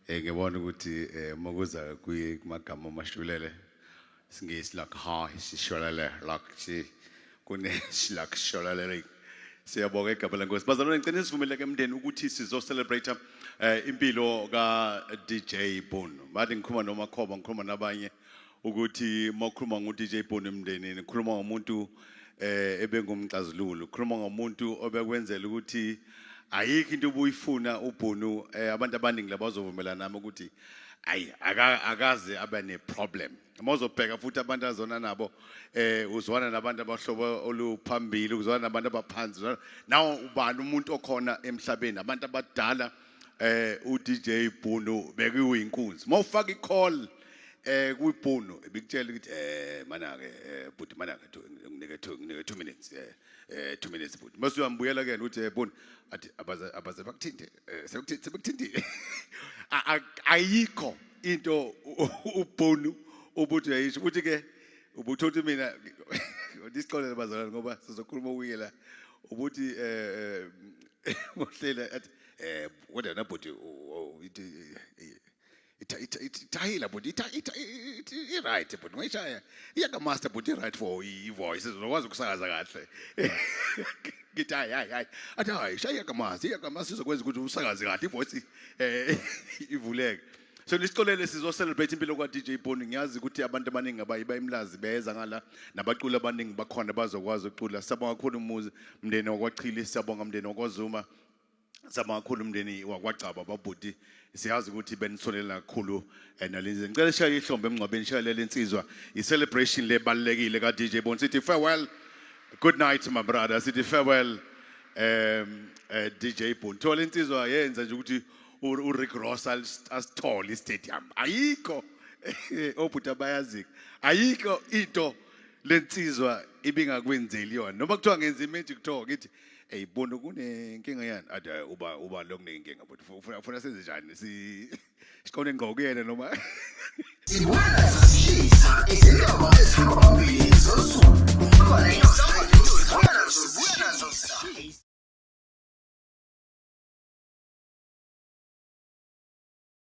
ngibona ukuthi makuza kumagama amashulele singisi like ha sishwalele like kune like shwalele siyabonga igama lenkosi bazalwane ngicela sivumele ke emndeni ukuthi sizo celebrate impilo ka DJ Bono bathi ngikhuluma noMakhoba ngikhuluma nabanye ukuthi makhuluma ngo DJ Bono emndenini ngikhuluma ngomuntu ebengumxazululo ngikhuluma ngomuntu obekwenzela ukuthi ayikho into obuyifuna uBono abantu abaningi labazovumelana nami ukuthi ayi akaze abe ne problem mawuzobheka futhi abantu azona nabo uzwana nabantu abahlobo oluphambili uzwana nabantu abaphansi nawo ubani umuntu okhona emhlabeni abantu abadala uDJ Bono bekuyinkunzi mawufaka icall kuBono bikutshela ukuthi mana ke but mana ke nginike 2 minutes 2 minutes but mase uyambuyela ke uthi Bono athi abaze bakuthinte sebekuthintile ayikho into uBono ubuthi uyayisho ukuthi ke ubuthothi mina disikole bazalwane ngoba sizokhuluma uyela ubuthi uhlela athi wena but itahila but it right but ngishaya iyaka master but right for ivoice uzokwazi ukusakaza kahle ngithi hayi athi hayi shaya iyaka master izokwenza ukuthi usakaze kahle ivoice ivuleke so nisikolele sizo celebrate impilo kwa DJ Bono ngiyazi ukuthi abantu abaningi abayimlazi beza ngala nabacula abaningi bakhona bazokwazi ukucula siyabonga kakhulu umuzi umndeni wakwaChili siyabonga umndeni wakwaZuma siyabonga kakhulu umndeni wakwaGcaba babhuti siyazi ukuthi benisolela kakhulu nalenze ngicela shaya ihlombe emngcwabeni shayela insizwa i-celebration lebalekile ka DJ Bono sithi farewell good night my brother sithi farewell DJ Bono thola insizwa yenza nje ukuthi uRick Ross asithole istadium ayikho obhuta bayazi ayikho into lensizwa ibingakwenzeli yona noma kuthiwa ngenza imagic talk ithi hey Bono kunenkinga yani ade uba lokunenkinga but ufuna senze njani siqone ngqo kuyena noma Sibona sasishisa izindaba ezihamba phambili zosuku